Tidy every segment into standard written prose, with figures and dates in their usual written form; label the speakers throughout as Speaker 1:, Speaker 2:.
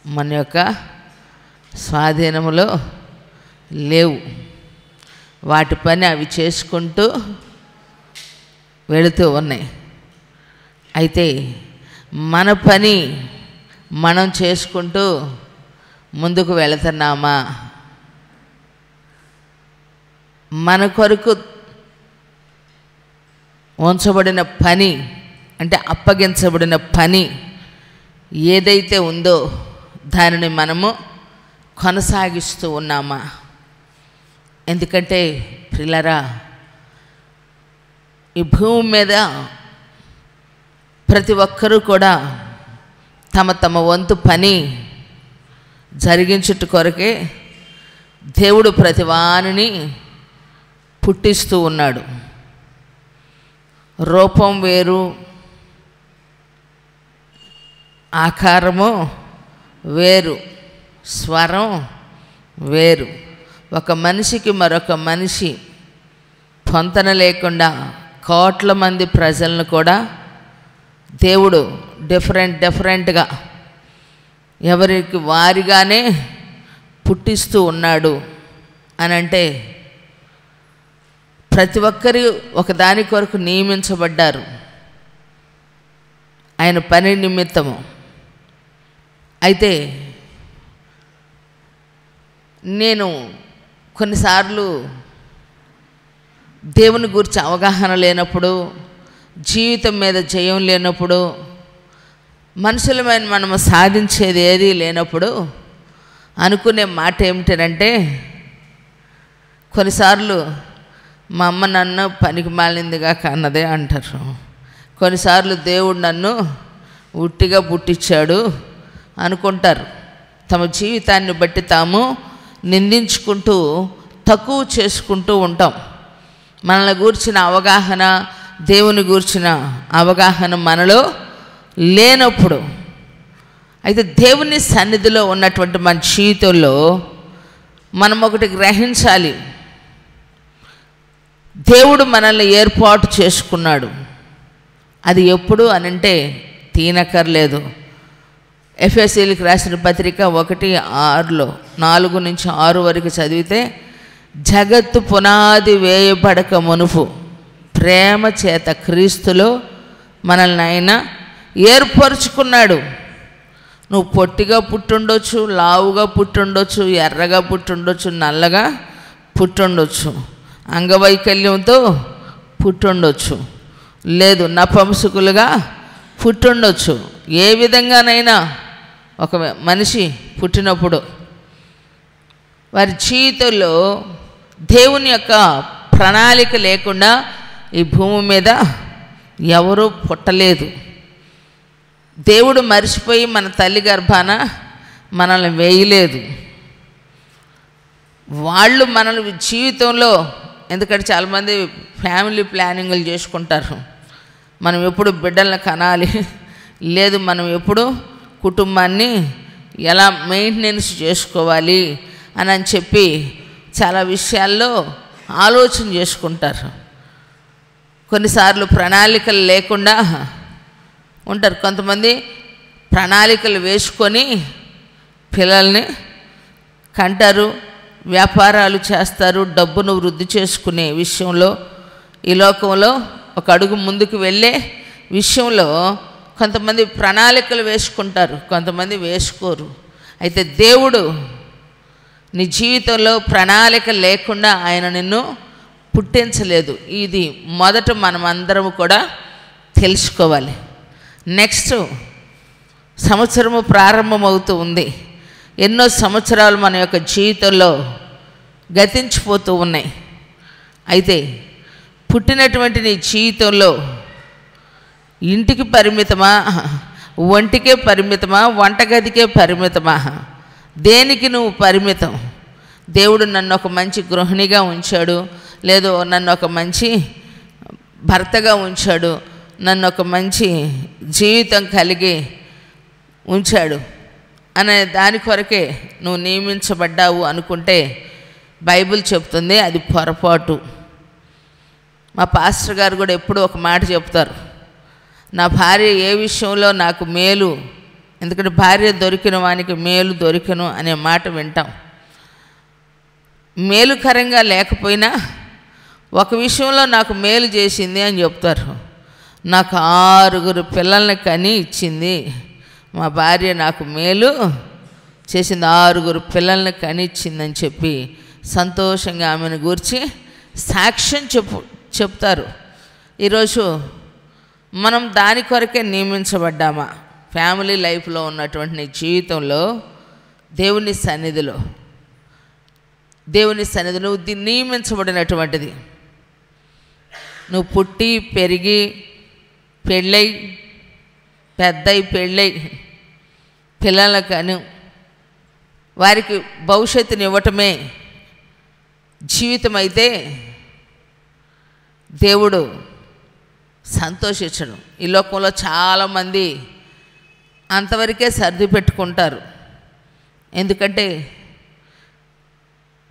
Speaker 1: మన యొక్క స్వాధీనంలో లేవు. వాటి పని అవి చేసుకుంటూ వెళుతూ ఉన్నాయి. అయితే మన పని మనం చేసుకుంటూ ముందుకు వెళుతున్నామా? మన కొరకు ఉంచబడిన పని అంటే అప్పగించబడిన పని ఏదైతే ఉందో దానిని మనము కొనసాగిస్తూ ఉన్నామా? ఎందుకంటే ప్రియులారా, ఈ భూమి మీద ప్రతి ఒక్కరూ కూడా తమ తమ వంతు పని జరిగించుట కొరకే దేవుడు ప్రతి వానిని పుట్టిస్తూ ఉన్నాడు. రూపం వేరు, ఆకారము వేరు, స్వరం వేరు. ఒక మనిషికి మరొక మనిషి పొంతన లేకుండా కోట్ల మంది ప్రజలను కూడా దేవుడు డిఫరెంట్గా ఎవరికి వారిగానే పుట్టిస్తూ ఉన్నాడు అని అంటే ప్రతి ఒక్కరు ఒకదాని కొరకు నియమించబడ్డారు ఆయన పని నిమిత్తము. అయితే నేను కొన్నిసార్లు దేవుని గురించి అవగాహన లేనప్పుడు, జీవితం మీద జయం లేనప్పుడు, మనుషులమైన మనము సాధించేది ఏదీ లేనప్పుడు అనుకునే మాట ఏమిటంటే, కొన్నిసార్లు మా అమ్మ నన్ను పనికి మాలిందిగా కన్నదే అంటారు. కొన్నిసార్లు దేవుడు నన్ను ఉట్టిగా పుట్టించాడు అనుకుంటారు. తమ జీవితాన్ని బట్టి తాము నిందించుకుంటూ తక్కువ చేసుకుంటూ ఉంటాం. మనల్ని గూర్చిన అవగాహన, దేవుని గూర్చిన అవగాహన మనలో లేనప్పుడు. అయితే దేవుని సన్నిధిలో ఉన్నటువంటి మన జీవితంలో మనం ఒకటి గ్రహించాలి. దేవుడు మనల్ని ఏర్పాటు చేసుకున్నాడు. అది ఎప్పుడు అనంటే తీనక్కర్లేదు. ఎఫెసీయులకు రాసిన పత్రిక 1:6 4 నుంచి 6 వరకు చదివితే, జగత్తు పునాది వేయబడక మునుపు ప్రేమ చేత క్రీస్తులో మనల్ని ఆయన ఏర్పరుచుకున్నాడు. నువ్వు పొట్టిగా పుట్టుండొచ్చు, లావుగా పుట్టుండొచ్చు, ఎర్రగా పుట్టుండొచ్చు, నల్లగా పుట్టుండొచ్చు, అంగవైకల్యంతో పుట్టుండొచ్చు, లేదు నపుంసకులుగా పుట్టుండొచ్చు. ఏ విధంగానైనా ఒక మనిషి పుట్టినప్పుడు వారి జీవితంలో దేవుని యొక్క ప్రణాళిక లేకుండా ఈ భూమి మీద ఎవరూ పుట్టలేదు. దేవుడు మర్చిపోయి మన తల్లి గర్భాన మనల్ని వేయలేదు. వాళ్ళు మనల్ని జీవితంలో, ఎందుకంటే చాలామంది ఫ్యామిలీ ప్లానింగ్లు చేసుకుంటారు. మనం ఎప్పుడు బిడ్డలను కనాలి, లేదు మనం ఎప్పుడు కుటుంబాన్ని ఎలా మెయింటెనెన్స్ చేసుకోవాలి అని చెప్పి చాలా విషయాల్లో ఆలోచన చేసుకుంటారు. కొన్నిసార్లు ప్రణాళికలు లేకుండా ఉంటారు. కొంతమంది ప్రణాళికలు వేసుకొని పిల్లల్ని కంటారు, వ్యాపారాలు చేస్తారు, డబ్బును వృద్ధి చేసుకునే విషయంలో, ఈ లోకంలో ఒక అడుగు ముందుకు వెళ్ళే విషయంలో కొంతమంది ప్రణాళికలు వేసుకుంటారు, కొంతమంది వేసుకోరు. అయితే దేవుడు నీ జీవితంలో ప్రణాళిక లేకుండా ఆయన నిన్ను పుట్టించలేదు. ఇది మొదట మనం అందరం కూడా తెలుసుకోవాలి. నెక్స్ట్ సంవత్సరము ప్రారంభమవుతూ ఉంది. ఎన్నో సంవత్సరాలు మన యొక్క జీవితంలో గతించిపోతూ ఉన్నాయి. అయితే పుట్టినటువంటి నీ జీవితంలో ఇంటికి పరిమితమా, ఒంటికే పరిమితమా, వంటగదికే పరిమితమా, దేనికి నువ్వు పరిమితం? దేవుడు నన్ను ఒక మంచి గృహిణిగా ఉంచాడు, లేదు నన్ను ఒక మంచి భర్తగా ఉంచాడు, నన్ను ఒక మంచి జీవితం కలిగి ఉంచాడు అనే దాని కొరకే నువ్వు నియమించబడ్డావు అనుకుంటే బైబిల్ చెప్తుంది అది పొరపాటు. మా పాస్టర్ గారు కూడా ఎప్పుడూ ఒక మాట చెప్తారు, నా భార్య ఏ విషయంలో నాకు మేలు ఎందుకంటే భార్య దొరికిన వానికి మేలు దొరికను అనే మాట వింటాం. మేలుకరంగా లేకపోయినా ఒక విషయంలో నాకు మేలు చేసింది అని చెప్తారు. నాకు 6 పిల్లల్ని కని ఇచ్చింది మా భార్య, నాకు మేలు చేసింది, 6 పిల్లల్ని కని ఇచ్చిందని చెప్పి సంతోషంగా ఆమెను గూర్చి సాక్ష్యం చెప్తారు. ఈరోజు మనం దాని కొరకే నియమించబడ్డామా? ఫ్యామిలీ లైఫ్లో ఉన్నటువంటి నీ జీవితంలో దేవుని సన్నిధిలో నువ్వు నియమించబడినటువంటిది. నువ్వు పుట్టి పెరిగి పెళ్ళై పెళ్ళై పిల్లలకను వారికి భవిష్యత్తుని ఇవ్వటమే జీవితం అయితే దేవుడు సంతోషించడు. ఈ లోకంలో చాలామంది అంతవరకే సర్ది పెట్టుకుంటారు. ఎందుకంటే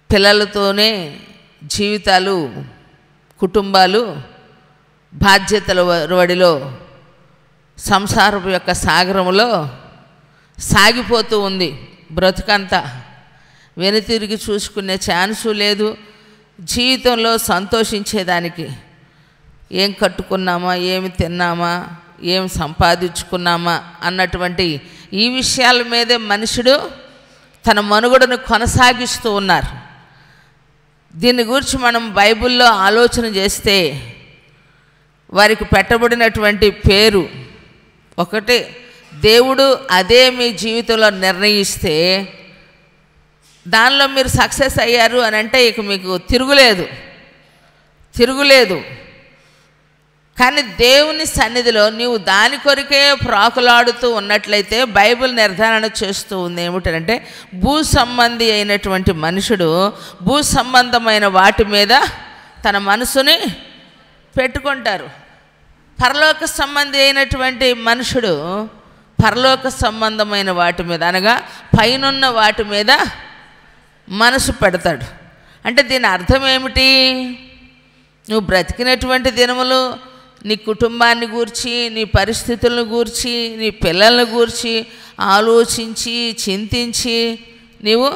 Speaker 1: పిల్లలతోనే జీవితాలు, కుటుంబాలు బాధ్యతల వడిలో సంసారపు యొక్క సాగరంలో సాగిపోతూ ఉంది. బ్రతుకంతా వెనుతిరిగి చూసుకునే ఛాన్సు లేదు. జీవితంలో సంతోషించేదానికి ఏం కట్టుకున్నామా, ఏమి తిన్నామా, ఏం సంపాదించుకున్నామా అన్నటువంటి ఈ విషయాల మీదే మనుషుడు తన మనుగడను కొనసాగిస్తూ ఉన్నారు. దీని గురించి మనం బైబిల్లో ఆలోచన చేస్తే వారికి పెట్టబడినటువంటి పేరు ఒకటే. దేవుడు అదే మీ జీవితంలో నిర్ణయిస్తే దానిలో మీరు సక్సెస్ అయ్యారు అని అంటే ఇక మీకు తిరుగులేదు. కానీ దేవుని సన్నిధిలో నీవు దాని కొరికే ప్రాకులాడుతూ ఉన్నట్లయితే బైబిల్ నిర్ధారణ చేస్తూ ఉంది ఏమిటంటే, భూ సంబంధి అయినటువంటి మనుషుడు భూ సంబంధమైన వాటి మీద తన మనసుని పెట్టుకుంటారు. పరలోక సంబంధి అయినటువంటి మనుషుడు పరలోక సంబంధమైన వాటి మీద, అనగా పైనున్న వాటి మీద మనసు పెడతాడు. అంటే దీని అర్థం ఏమిటి? నువ్వు బ్రతికినటువంటి దినములు నీ కుటుంబాన్ని గూర్చి, నీ పరిస్థితులను గూర్చి, నీ పిల్లలను గూర్చి ఆలోచించి చింతించి నీవు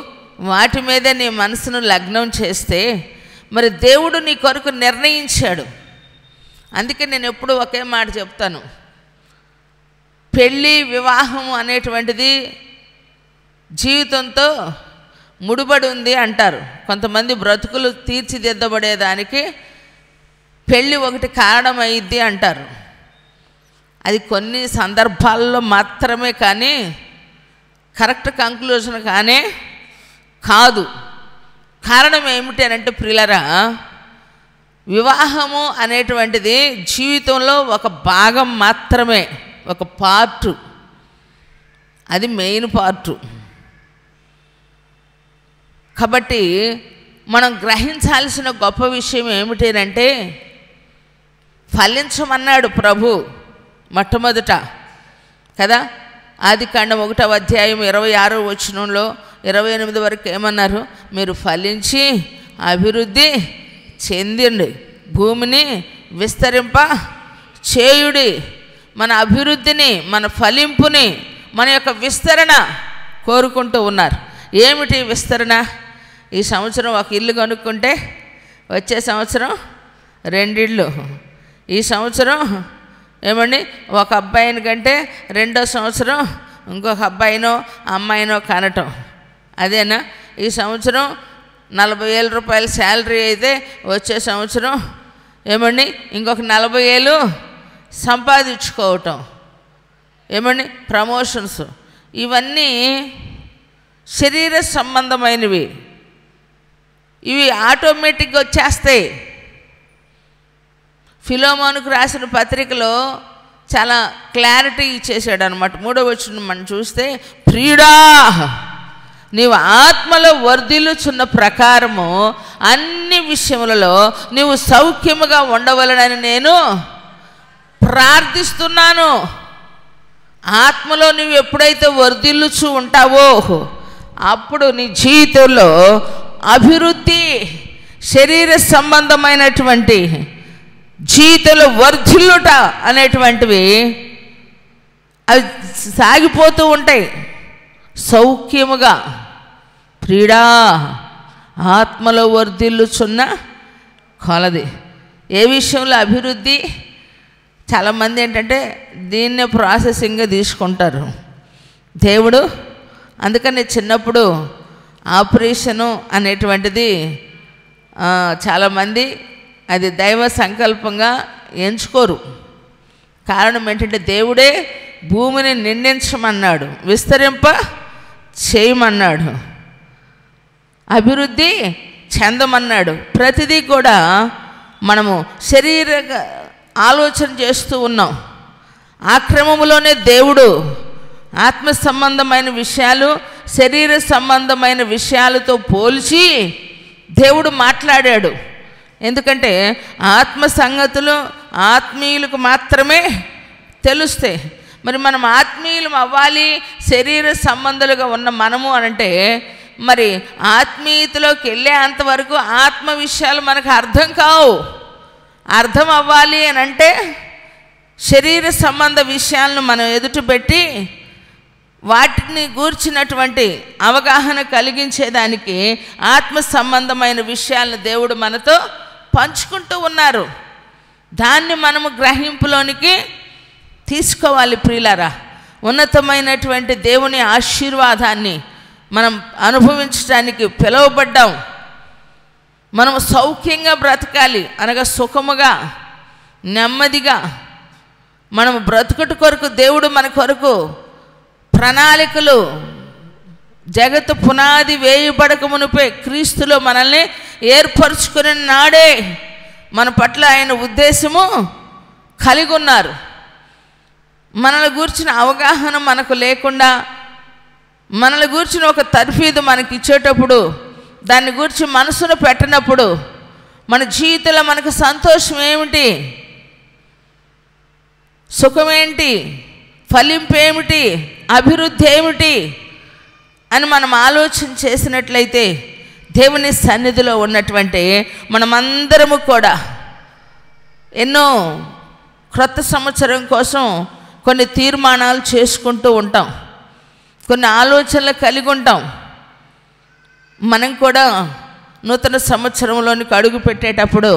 Speaker 1: వాటి మీదే నీ మనసును లగ్నం చేస్తే మరి దేవుడు నీ కొరకు నిర్ణయించాడు. అందుకే నేను ఎప్పుడు ఒకే మాట చెప్తాను, పెళ్ళి వివాహం అనేటువంటిది జీవితంతో ముడిపడి ఉంది అంటారు. కొంతమంది బ్రతుకులు తీర్చిదిద్దబడేదానికి పెళ్ళి ఒకటి కారణమైద్ది అంటారు. అది కొన్ని సందర్భాల్లో మాత్రమే, కానీ కరెక్ట్ కంక్లూజన్ కానే కాదు. కారణం ఏమిటి అని అంటే ప్రియులరా, వివాహము అనేటువంటిది జీవితంలో ఒక భాగం మాత్రమే, ఒక పార్టు, అది మెయిన్ పార్టు. కాబట్టి మనం గ్రహించాల్సిన గొప్ప విషయం ఏమిటంటే, ఫలించమన్నాడు ప్రభు మొట్టమొదట కదా. ఆదికాండం 1వ అధ్యాయం 26వ వచనంలో 28 వరకు ఏమన్నారు? మీరు ఫలించి అభివృద్ధి చెందండి, భూమిని విస్తరింప చేయుడి. మన అభివృద్ధిని, మన ఫలింపుని, మన యొక్క విస్తరణ కోరుకుంటూ ఉన్నారు. ఏమిటి విస్తరణ? ఈ సంవత్సరం ఒక ఇల్లు కొనుక్కుంటే వచ్చే సంవత్సరం 2 ఇళ్ళు, ఈ సంవత్సరం ఏమండి ఒక అబ్బాయిని కంటే రెండో సంవత్సరం ఇంకొక అబ్బాయినో అమ్మాయినో కనటం, అదేనా? ఈ సంవత్సరం 40,000 రూపాయల శాలరీ అయితే వచ్చే సంవత్సరం ఏమండి ఇంకొక 40,000 సంపాదించుకోవటం, ఏమండి ప్రమోషన్స్. ఇవన్నీ శరీర సంబంధమైనవి, ఇవి ఆటోమేటిక్గా వచ్చేస్తాయి. ఫిలోమోనుకు రాసిన పత్రికలో చాలా క్లారిటీ ఇచ్చేసాడు అనమాట. 3వ వచనం మనం చూస్తే, ప్రియుడా నీవు ఆత్మలో వర్ధిల్లుచున్న ప్రకారము అన్ని విషయములలో నీవు సౌఖ్యముగా ఉండవలనని నేను ప్రార్థిస్తున్నాను. ఆత్మలో నువ్వు ఎప్పుడైతే వర్ధిల్లుచు ఉంటావో అప్పుడు నీ జీవితంలో అభివృద్ధి, శరీర సంబంధమైనటువంటి జీవితంలో వర్ధిల్లుట అనేటువంటివి అవి సాగిపోతూ ఉంటాయి సౌఖ్యముగా. ప్రియుడా, ఆత్మలో వర్ధిల్లుచున్న కొలది. ఏ విషయంలో అభివృద్ధి? చాలామంది ఏంటంటే దీన్నే ప్రాసెసింగ్గా తీసుకుంటారు. దేవుడు అందుకని చిన్నప్పుడు ఆపరేషను అనేటువంటిది చాలామంది అది దైవ సంకల్పంగా ఎంచుకోరు. కారణం ఏంటంటే దేవుడే భూమిని నిండించమన్నాడు, విస్తరింప చేయమన్నాడు, అభివృద్ధి చెందమన్నాడు. ప్రతిదీ కూడా మనము శరీర ఆలోచన చేస్తూ ఉన్నాం. ఆ క్రమంలోనే దేవుడు ఆత్మ సంబంధమైన విషయాలు శరీర సంబంధమైన విషయాలతో పోల్చి దేవుడు మాట్లాడాడు. ఎందుకంటే ఆత్మ సంగతులు ఆత్మీయులకు మాత్రమే తెలుస్తాయి. మరి మనం ఆత్మీయులం అవ్వాలి, శరీర సంబంధాలుగా ఉన్న మనము అనంటే మరి ఆత్మీయతలోకి వెళ్ళే అంతవరకు ఆత్మ విషయాలు మనకు అర్థం కావు. అర్థం అవ్వాలి అని అంటే శరీర సంబంధ విషయాలను మనం ఎదుట పెట్టి వాటిని గూర్చినటువంటి అవగాహన కలిగించేదానికి ఆత్మ సంబంధమైన విషయాలను దేవుడు మనతో పంచుకుంటూ ఉన్నారు. దాన్ని మనము గ్రహింపులోనికి తీసుకోవాలి. ప్రియులారా, ఉన్నతమైనటువంటి దేవుని ఆశీర్వాదాన్ని మనం అనుభవించడానికి పిలువబడ్డాం. మనం సౌఖ్యంగా బ్రతకాలి అనగా సుఖముగా నెమ్మదిగా మనం బ్రతుకుట కొరకు దేవుడు మన కొరకు ప్రణాళికలు జగత్తు పునాది వేయబడక మునిపే క్రీస్తులో మనల్ని ఏర్పరచుకుని నాడే మన పట్ల ఆయన ఉద్దేశము కలిగి ఉన్నారు. మనల్ని గూర్చిన అవగాహన మనకు లేకుండా మనల్ని గూర్చిన ఒక తర్ఫీదు మనకి ఇచ్చేటప్పుడు దాన్ని గూర్చి మనసును పెట్టినప్పుడు మన జీవితంలో మనకు సంతోషం ఏమిటి, సుఖమేంటి, ఫలింపు ఏమిటి, అభివృద్ధి ఏమిటి అని మనం ఆలోచన చేసినట్లయితే దేవుని సన్నిధిలో ఉన్నటువంటి మనమందరము కూడా ఎన్నో క్రొత్త సంవత్సరం కోసం కొన్ని తీర్మానాలు చేసుకుంటూ ఉంటాం, కొన్ని ఆలోచనలు కలిగి ఉంటాం. మనం కూడా నూతన సంవత్సరంలోనికి అడుగు పెట్టేటప్పుడు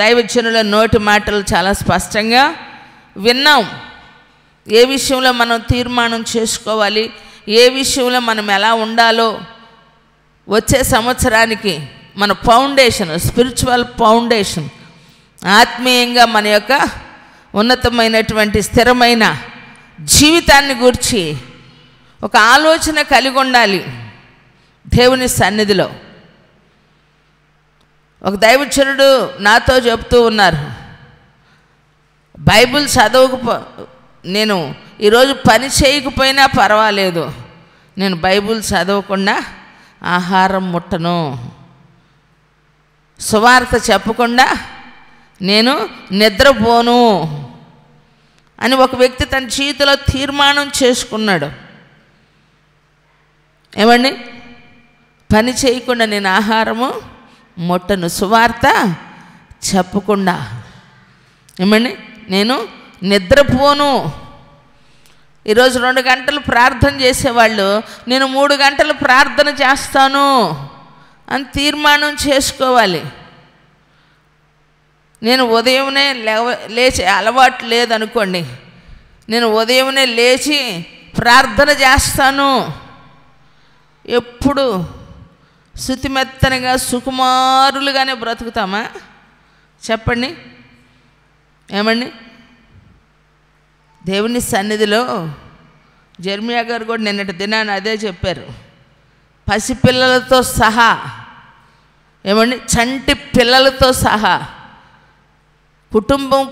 Speaker 1: దైవజనుల నోటి మాటలు చాలా స్పష్టంగా విన్నాం. ఏ విషయంలో మనం తీర్మానం చేసుకోవాలి, ఏ విషయంలో మనం ఎలా ఉండాలో వచ్చే సంవత్సరానికి మన ఫౌండేషన్, స్పిరిచువల్ ఫౌండేషన్, ఆత్మీయంగా మన యొక్క ఉన్నతమైనటువంటి స్థిరమైన జీవితాన్ని గూర్చి ఒక ఆలోచన కలిగి ఉండాలి. దేవుని సన్నిధిలో ఒక దైవజనుడు నాతో చెప్తూ ఉన్నారు, బైబిల్ నేను ఈరోజు పని చేయకపోయినా పర్వాలేదు, నేను బైబిల్ చదవకుండా ఆహారం ముట్టను, సువార్త చెప్పకుండా నేను నిద్రపోను అని ఒక వ్యక్తి తన జీవితంలో తీర్మానం చేసుకున్నాడు. ఏమండి, పని చేయకుండా నేను ఆహారము ముట్టను, సువార్త చెప్పకుండా ఏమండి నేను నిద్రపోను. ఈరోజు 2 గంటలు ప్రార్థన చేసేవాళ్ళు నేను 3 గంటలు ప్రార్థన చేస్తాను అని తీర్మానం చేసుకోవాలి. నేను ఉదయమే లేచి అలవాటు లేదనుకోండి, నేను ఉదయమే లేచి ప్రార్థన చేస్తాను. ఎప్పుడు శుతిమెత్తనగా సుకుమారులుగానే బ్రతుకుతామా చెప్పండి? ఏమండి, దేవుని సన్నిధిలో జెర్మియా గారు కూడా నిన్నటి దినాన్ని అదే చెప్పారు. పసిపిల్లలతో సహా, ఏమండి, చంటి పిల్లలతో సహా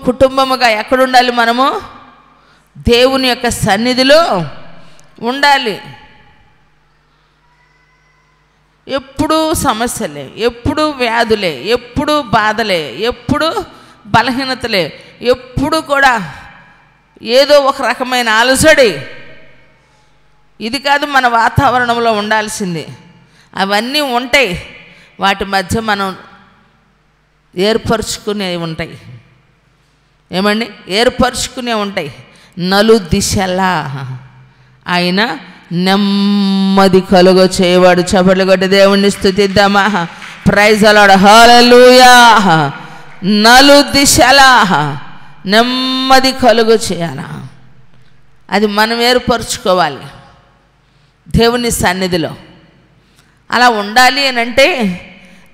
Speaker 1: కుటుంబముగా ఎక్కడుండాలి? మనము దేవుని యొక్క సన్నిధిలో ఉండాలి. ఎప్పుడూ సమస్యలే, ఎప్పుడు వ్యాధులే, ఎప్పుడు బాధలే, ఎప్పుడు బలహీనతలే, ఎప్పుడు కూడా ఏదో ఒక రకమైన అలసడి. ఇది కాదు మన వాతావరణంలో ఉండాల్సింది. అవన్నీ ఉంటాయి, వాటి మధ్య మనం ఏర్పరచుకునే ఉంటాయి. ఏమండి, ఏర్పరచుకునే ఉంటాయి. నలు దిశలా ఆయన నెమ్మది కలుగ చేయవాడు. చప్పట్లు కొట్టి దేవుణ్ణి స్తుతిద్దామా. ప్రైజ్ ది లార్డ్, హల్లెలూయా. నలు దిశలా నెమ్మది కలుగు చేయాలా, అది మనం ఏర్పరచుకోవాలి దేవుని సన్నిధిలో. అలా ఉండాలి అని అంటే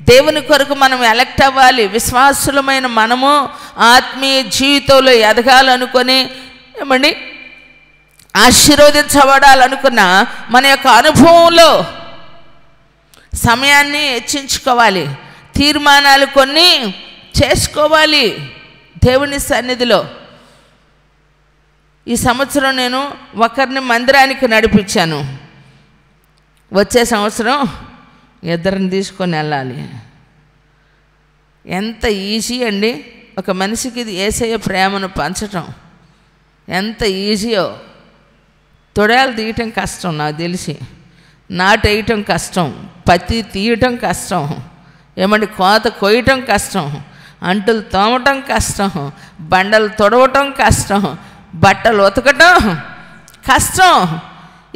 Speaker 1: దేవుని కొరకు మనం ఎలక్ట్ అవ్వాలి. విశ్వాసులమైన మనము ఆత్మీయ జీవితంలో ఎదగాలనుకొని ఏమండి ఆశీర్వదించబడాలనుకున్న మన యొక్క అనుభవంలో సమయాన్ని హెచ్చించుకోవాలి, తీర్మానాలు కొన్ని చేసుకోవాలి దేవుని సన్నిధిలో. ఈ సంవత్సరం నేను ఒకరిని మందిరానికి నడిపించాను, వచ్చే సంవత్సరం ఇద్దరిని తీసుకొని వెళ్ళాలి. ఎంత ఈజీ అండి ఒక మనిషికి యేసయ్య ప్రేమను పంచటం, ఎంత ఈజీయో. తొడయాలు తీయటం కష్టం నాకు తెలిసి, నాటేయటం కష్టం, పత్తి తీయటం కష్టం, ఏమండి కోత కొయ్యటం కష్టం, అంటులు తోమటం కష్టం, బండలు తొడవటం కష్టం, బట్టలు ఉతకటం కష్టం.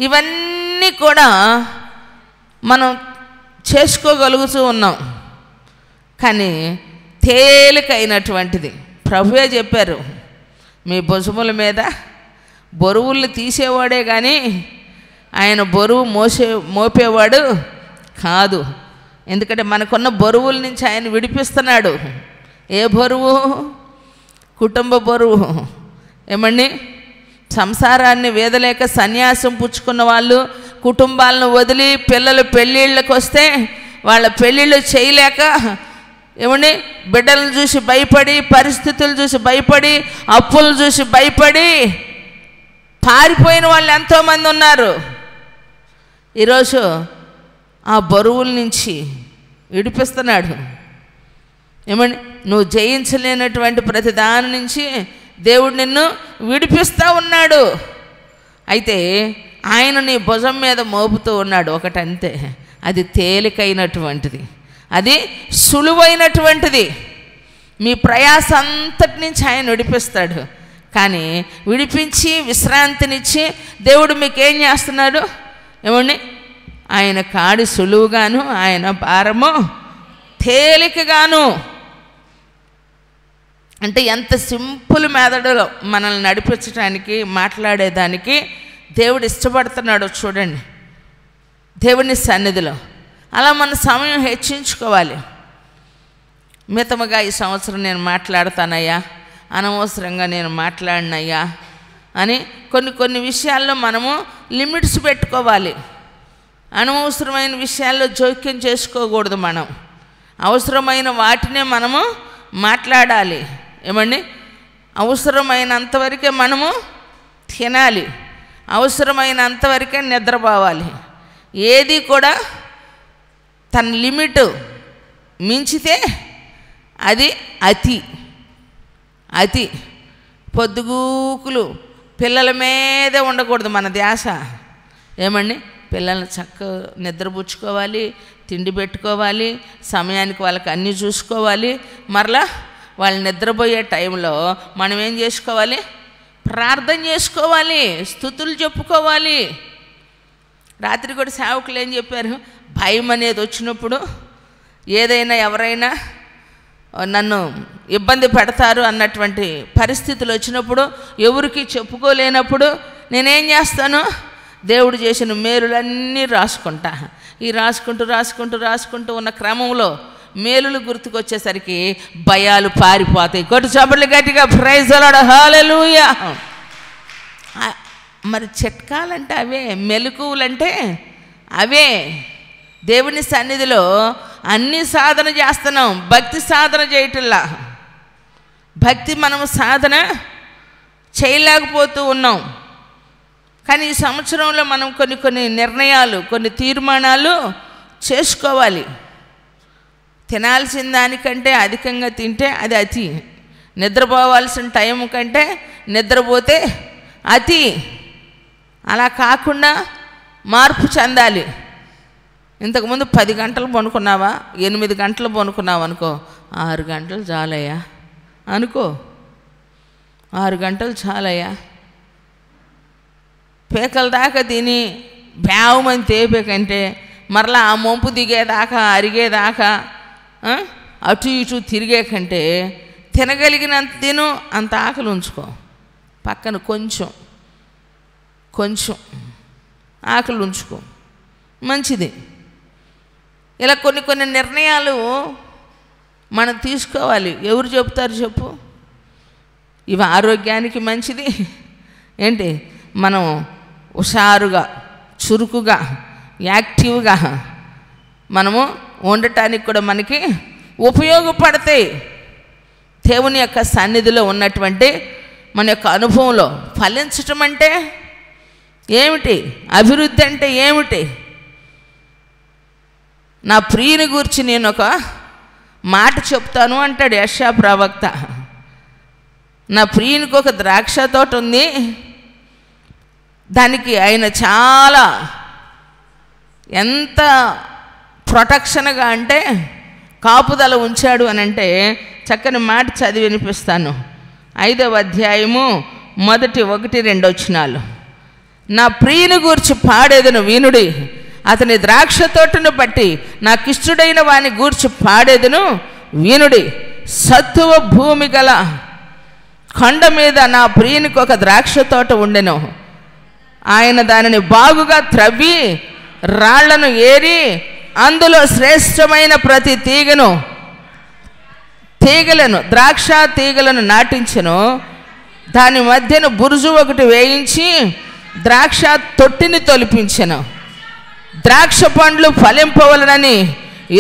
Speaker 1: ఇవన్నీ కూడా మనం చేసుకోగలుగుతూ ఉన్నాం. కానీ తేలికైనటువంటిది ప్రభువే చెప్పారు, మీ భుజముల మీద బరువుల్ని తీసేవాడే కానీ ఆయన బరువు మోపేవాడు కాదు. ఎందుకంటే మనకున్న బరువుల నుంచి ఆయన విడిపిస్తున్నాడు. ఏ బరువు? కుటుంబ బరువు. ఏమండి సంసారాన్ని వేదలేక సన్యాసం పుచ్చుకున్న వాళ్ళు కుటుంబాలను వదిలి పిల్లలు పెళ్ళిళ్ళకి వస్తే వాళ్ళ పెళ్ళిళ్ళు చేయలేక ఏమండి బిడ్డలను చూసి భయపడి, పరిస్థితులు చూసి భయపడి, అప్పులు చూసి భయపడి పారిపోయిన వాళ్ళు ఎంతోమంది ఉన్నారు. ఈరోజు ఆ బరువుల నుంచి విడిపిస్తున్నాడు. ఏమండి నువ్వు జయించలేనటువంటి ప్రతి దాని నుంచి దేవుడు నిన్ను విడిపిస్తూ ఉన్నాడు. అయితే ఆయన నీ భుజం మీద మోపుతూ ఉన్నాడు ఒకటంతే. అది తేలికైనటువంటిది, అది సులువైనటువంటిది. మీ ప్రయాస అంతటి నుంచి ఆయన విడిపిస్తాడు. కానీ విడిపించి విశ్రాంతినిచ్చి దేవుడు మీకేం చేస్తున్నాడు? ఏమండి ఆయన కాడి సులువుగాను, ఆయన భారము తేలికగాను. అంటే ఎంత సింపుల్ మెథడ్లో మనల్ని నడిపించడానికి, మాట్లాడేదానికి దేవుడు ఇష్టపడుతున్నాడో చూడండి దేవుని సన్నిధిలో. అలా మన సమయం హెచ్చించుకోవాలి. మితముగా ఈ సంవత్సరం నేను మాట్లాడతానయ్యా, అనవసరంగా నేను మాట్లాడినయ్యా అని కొన్ని విషయాల్లో మనము లిమిట్స్ పెట్టుకోవాలి. అనవసరమైన విషయాల్లో జోక్యం చేసుకోకూడదు. మనం అవసరమైన వాటినే మనము మాట్లాడాలి. ఏమండి అవసరమైనంతవరకే మనము తినాలి, అవసరమైనంతవరకే నిద్రపోవాలి. ఏది కూడా తన లిమిట్ మించితే అది అతి. పొద్దుగూకులు పిల్లల మీదే ఉండకూడదు మన ధ్యాస. ఏమండి పిల్లల్ని చక్కగా నిద్రపుచ్చుకోవాలి, తిండి పెట్టుకోవాలి, సమయానికి వాళ్ళకి అన్నీ చూసుకోవాలి. మరలా వాళ్ళు నిద్రపోయే టైంలో మనం ఏం చేసుకోవాలి? ప్రార్థన చేసుకోవాలి, స్తుతులు చెప్పుకోవాలి. రాత్రి కూడా సేవకులు ఏం చెప్పారు? భయం అనేది వచ్చినప్పుడు, ఏదైనా ఎవరైనా నన్ను ఇబ్బంది పెడతారు అన్నటువంటి పరిస్థితులు వచ్చినప్పుడు, ఎవరికి చెప్పుకోలేనప్పుడు నేనేం చేస్తాను? దేవుడు చేసిన మేలులన్నీ రాసుకుంటా. ఈ రాసుకుంటూ ఉన్న క్రమంలో మేలులు గుర్తుకొచ్చేసరికి భయాలు పారిపోతాయి. కొట్టు చప్పట్లు గట్టిగా ప్రైజ్ ది లార్డ్, హల్లెలూయా. మరి చిట్కాలంటే అవే, మెలకువలంటే అవే. దేవుని సన్నిధిలో అన్ని సాధన చేస్తున్నాం, భక్తి సాధన చేయటంలా. భక్తి మనము సాధన చేయలేకపోతూ ఉన్నాం. కానీ ఈ సంవత్సరంలో మనం కొన్ని నిర్ణయాలు, కొన్ని తీర్మానాలు చేసుకోవాలి. తినాల్సిన దానికంటే అధికంగా తింటే అది అతి, నిద్రపోవాల్సిన టైం కంటే నిద్రపోతే అతి. అలా కాకుండా మార్పు చెందాలి. ఇంతకుముందు 10 గంటలు పనుకున్నావా, 8 గంటలు పనుకున్నావు అనుకో, 6 గంటలు చాలయ్యా అనుకో, 6 గంటలు చాలయ్యా పేకల దాకా తిని బ్యావమని తేపే కంటే మరలా ఆ మొంపు దిగేదాకా అరిగేదాకా అటు ఇటు తిరిగే కంటే తినగలిగినంత తిను, అంత ఆకలి ఉంచుకో. పక్కన కొంచెం ఆకలి ఉంచుకో, మంచిది. ఇలా కొన్ని నిర్ణయాలు మనం తీసుకోవాలి. ఎవరు చెప్తారు చెప్పు? ఇవి ఆరోగ్యానికి మంచిది ఏంటి? మనం హుషారుగా, చురుకుగా, యాక్టివ్గా మనము ఉండటానికి కూడా మనకి ఉపయోగపడతాయి. దేవుని యొక్క సన్నిధిలో ఉన్నటువంటి మన యొక్క అనుభవంలో ఫలించటం అంటే ఏమిటి? అభివృద్ధి అంటే ఏమిటి? నా ప్రియుని గురించి నేను ఒక మాట చెప్తాను అంటాడు యెషయా ప్రవక్త. నా ప్రియునికి ఒక ద్రాక్ష తోట ఉంది, దానికి ఆయన చాలా ఎంత ప్రొటెక్షన్గా అంటే కాపుదల ఉంచాడు అని అంటే చక్కని మాట చదివి వినిపిస్తాను. 5వ అధ్యాయము 1-2 వచనాలు. నా ప్రియుని గూర్చి పాడేదను వినుడి, అతని ద్రాక్ష తోటను బట్టి నాకిష్టుడైన వాని గూర్చి పాడేదను వినుడి. సత్తువ భూమి గల కొండ మీద నా ప్రియునికి ఒక ద్రాక్ష తోట ఉండెను. ఆయన దానిని బాగుగా త్రవ్వి రాళ్లను ఏరి అందులో శ్రేష్టమైన ప్రతి తీగలను ద్రాక్ష తీగలను నాటించెను. దాని మధ్యన బురుజు ఒకటి వేయించి ద్రాక్ష తొట్టిని తొలిపించెను. ద్రాక్ష పండ్లు ఫలింపవలనని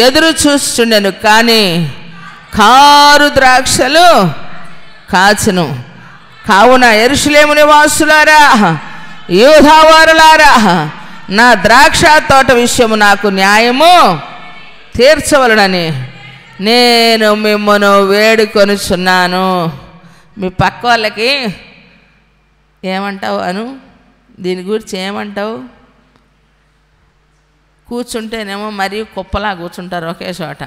Speaker 1: ఎదురు చూస్తుండెను, కానీ కారు ద్రాక్షలు కాచును. కావున యెరూషలేము నివాసులారా, యూదావారులారా, నా ద్రాక్ష తోట విషయము నాకు న్యాయము తీర్చవలనని నేను మిమ్మను వేడుకొనుచున్నాను. మీ పక్క వాళ్ళకి ఏమంటావు అను? దీని గురించి ఏమంటావు? కూర్చుంటేనేమో మరీ కుప్పలా కూర్చుంటారు ఒకే చోట,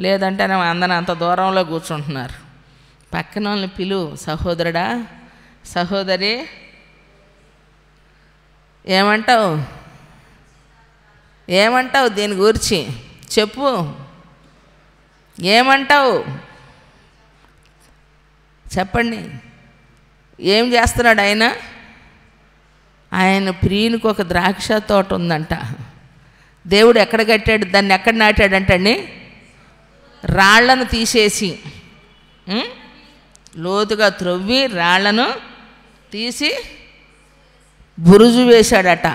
Speaker 1: లేదంటేనేమో అందరూ అంత దూరంలో కూర్చుంటున్నారు. పక్కన వాళ్ళని పిలువు, సహోదరుడా, సహోదరి, ఏమంటావు దీని గురించి చెప్పు, ఏమంటావు చెప్పండి. ఏం చేస్తున్నాడు ఆయన? ఆయన ప్రియునికి ఒక ద్రాక్ష తోట ఉందంట. దేవుడు ఎక్కడ కట్టాడు దాన్ని? ఎక్కడ నాటాడంటండి? రాళ్లను తీసేసి, లోతుగా త్రవ్వి రాళ్లను తీసి బురుజు వేశాడట.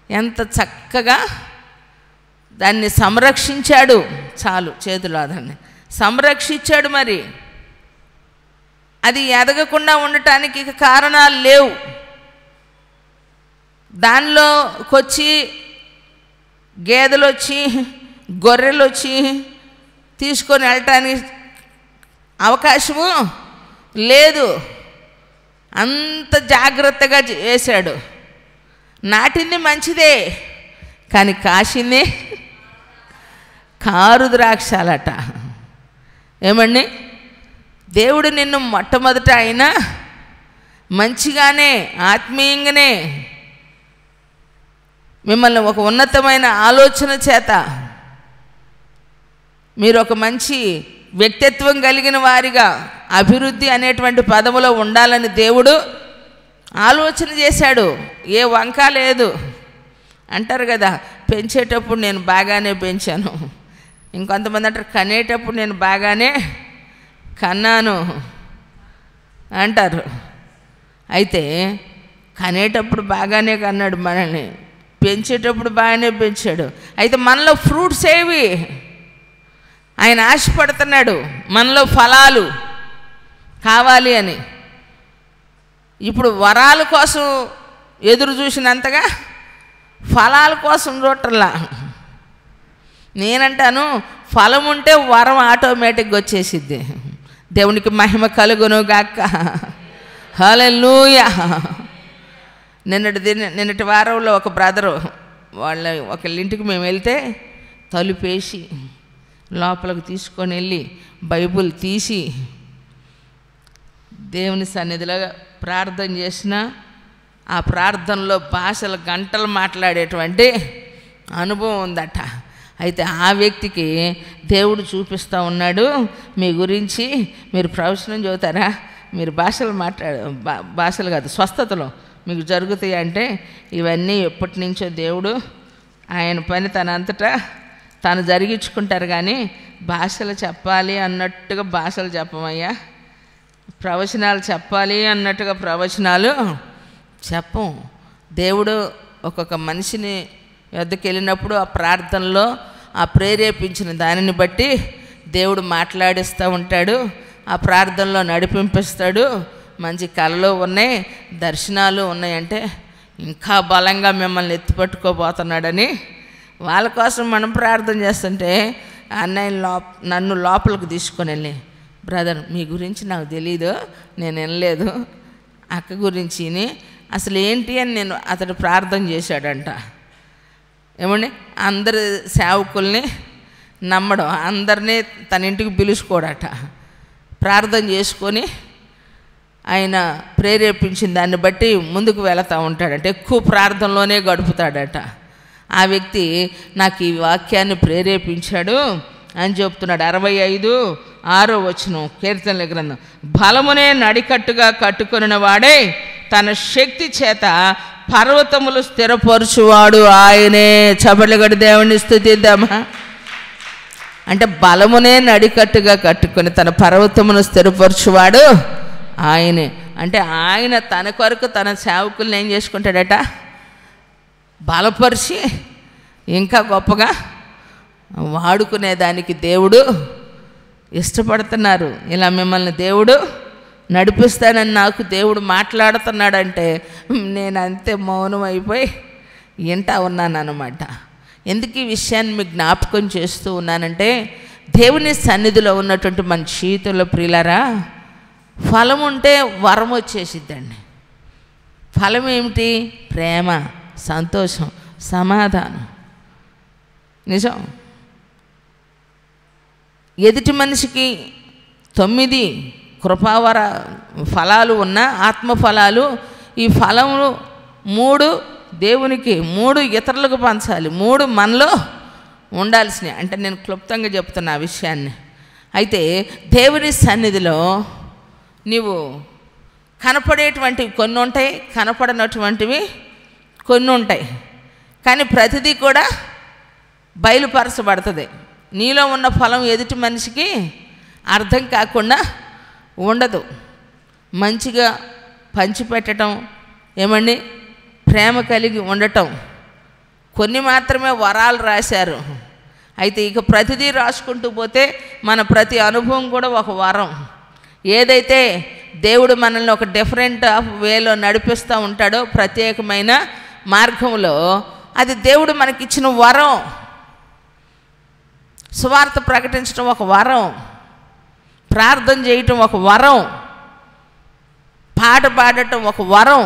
Speaker 1: ఎంత చక్కగా దాన్ని సంరక్షించాడు. చాలు చేతిలో దాన్ని సంరక్షించాడు. మరి అది ఎదగకుండా ఉండటానికి ఇక కారణాలు లేవు. దానిలోకొచ్చి గేదెలు వచ్చి గొర్రెలు వచ్చి తీసుకొని వెళ్ళటానికి అవకాశము లేదు. అంత జాగ్రత్తగా చేశాడు. నాటింది మంచిదే, కానీ కాసింది కారు ద్రాక్షాలట. ఏమండి? దేవుడు నిన్ను మొట్టమొదట అయినా మంచిగానే ఆత్మీయంగానే మిమ్మల్ని ఒక ఉన్నతమైన ఆలోచన చేత మీరు ఒక మంచి వ్యక్తిత్వం కలిగిన వారిగా అభివృద్ధి అనేటువంటి పదములో ఉండాలని దేవుడు ఆలోచన చేశాడు. ఏ వంక లేదు. అంటారు కదా, పెంచేటప్పుడు నేను బాగానే పెంచాను, ఇంకొంతమంది అంటారు కనేటప్పుడు నేను బాగానే కన్నాను అంటారు. అయితే కనేటప్పుడు బాగానే కన్నాడు మనల్ని, పెంచేటప్పుడు బాగానే పెంచాడు. అయితే మనలో ఫ్రూట్స్ ఏవి? ఆయన ఆశపడుతున్నాడు మనలో ఫలాలు కావాలి అని. ఇప్పుడు వరాల కోసం ఎదురు చూసినంతగా ఫలాల కోసం చూడటంలా. నేనంటాను, ఫలం ఉంటే వరం ఆటోమేటిక్గా వచ్చేసిద్ది. దేవునికి మహిమ కలుగును గాక. హల్లెలూయా. నిన్నటి వారంలో ఒక బ్రదరు వాళ్ళ ఒకళ్ళింటికి మేము వెళ్తే తలుపేసి లోపలికి తీసుకొని వెళ్ళి బైబుల్ తీసి దేవుని సన్నిధిలో ప్రార్థన చేసిన ఆ ప్రార్థనలో భాషలు గంటలు మాట్లాడేటువంటి అనుభవం ఉందట. అయితే ఆ వ్యక్తికి దేవుడు చూపిస్తూ ఉన్నాడు, మీ గురించి మీరు ప్రవచనం చదువుతారా, మీరు భాషలు కాదు స్వస్థతలు మీకు జరుగుతాయి అంటే, ఇవన్నీ ఎప్పటి నుంచో దేవుడు ఆయన పని తనంతటా తాను జరిగించుకుంటారు. కానీ భాషలు చెప్పాలి అన్నట్టుగా భాషలు చెప్పమయ్యా, ప్రవచనాలు చెప్పాలి అన్నట్టుగా ప్రవచనాలు చెప్పం. దేవుడు ఒక్కొక్క మనిషిని వద్దకు వెళ్ళినప్పుడు ఆ ప్రార్థనలో ఆ ప్రేరేపించిన దానిని బట్టి దేవుడు మాట్లాడిస్తూ ఉంటాడు, ఆ ప్రార్థనలో నడిపింపిస్తాడు. మంచి కళలు ఉన్నాయి, దర్శనాలు ఉన్నాయంటే ఇంకా బలంగా మిమ్మల్ని ఎత్తిపట్టుకోబోతున్నాడని వాళ్ళ కోసం మనం ప్రార్థన చేస్తుంటే అన్నయ్య నన్ను లోపలికి తీసుకొని వెళ్ళి, బ్రదర్ మీ గురించి నాకు తెలీదు, నేను వినలేదు, అక్క గురించి అసలు ఏంటి అని నేను అతడు ప్రార్థన చేశాడంట. ఏమండి, అందరి సేవకుల్ని నమ్మడం, అందరినీ తన ఇంటికి పిలుచుకోడట. ప్రార్థన చేసుకొని ఆయన ప్రేరేపించిన దాన్ని బట్టి ముందుకు వెళుతూ ఉంటాడట, ఎక్కువ ప్రార్థనలోనే గడుపుతాడట. ఆ వ్యక్తి నాకు ఈ వాక్యాన్ని ప్రేరేపించాడు అని చెప్తున్నాడు. 65:6 కీర్తనల గ్రంథం, బలమునే నడికట్టుగా కట్టుకొనిన వాడే తన శక్తి చేత పర్వతములు స్థిరపరచువాడు ఆయనే. చపలగడి దేవుని స్తుతిద్దామా. అంటే బలమునే నడికట్టుగా కట్టుకొని తన పర్వతమును స్థిరపరచువాడు ఆయనే. అంటే ఆయన తన కొరకు తన సేవకుల్ని ఏం చేసుకుంటాడట, బలపరిచి ఇంకా గొప్పగా వాడుకునేదానికి దేవుడు ఇష్టపడుతున్నారు. ఇలా మిమ్మల్ని దేవుడు నడిపిస్తానని నాకు దేవుడు మాట్లాడుతున్నాడంటే నేను అంతే మౌనం అయిపోయి వింటా ఉన్నాను అన్నమాట. ఎందుకు ఈ విషయాన్ని మీకు జ్ఞాపకం చేస్తూ ఉన్నానంటే, దేవుని సన్నిధిలో ఉన్నటువంటి మన జీవితంలో ప్రియులారా, ఫలం ఉంటే వరం వచ్చేసిద్దండి. ఫలం ఏమిటి? ప్రేమ, సంతోషం, సమాధానం. నిజం. ఎదుటి మనిషికి 9 కృపావర ఫలాలు ఉన్న ఆత్మఫలాలు, ఈ ఫలములు 3 దేవునికి, 3 ఇతరులకు పంచాలి, 3 మనలో ఉండాల్సినవి. అంటే నేను క్లుప్తంగా చెప్తున్నా ఆ విషయాన్ని. అయితే దేవుని సన్నిధిలో నీవు కనపడేటువంటివి కొన్ని ఉంటాయి, కనపడనటువంటివి కొన్ని ఉంటాయి. కానీ ప్రతిదీ కూడా బయలుపరచబడుతుంది. నీలో ఉన్న ఫలం ఎదుటి మనిషికి అర్థం కాకుండా ఉండదు. మంచిగా పంచిపెట్టడం, ఏమండి, ప్రేమ కలిగి ఉండటం, కొన్ని మాత్రమే వరాలు రాశారు. అయితే ఇక ప్రతిదీ రాసుకుంటూ పోతే మన ప్రతి అనుభవం కూడా ఒక వరం. ఏదైతే దేవుడు మనల్ని ఒక డిఫరెంట్ వేలో నడిపిస్తూ ఉంటాడో, ప్రత్యేకమైన మార్గంలో, అది దేవుడు మనకిచ్చిన వరం. సువార్త ప్రకటించడం ఒక వరం, ప్రార్థన చేయటం ఒక వరం, పాట పాడటం ఒక వరం.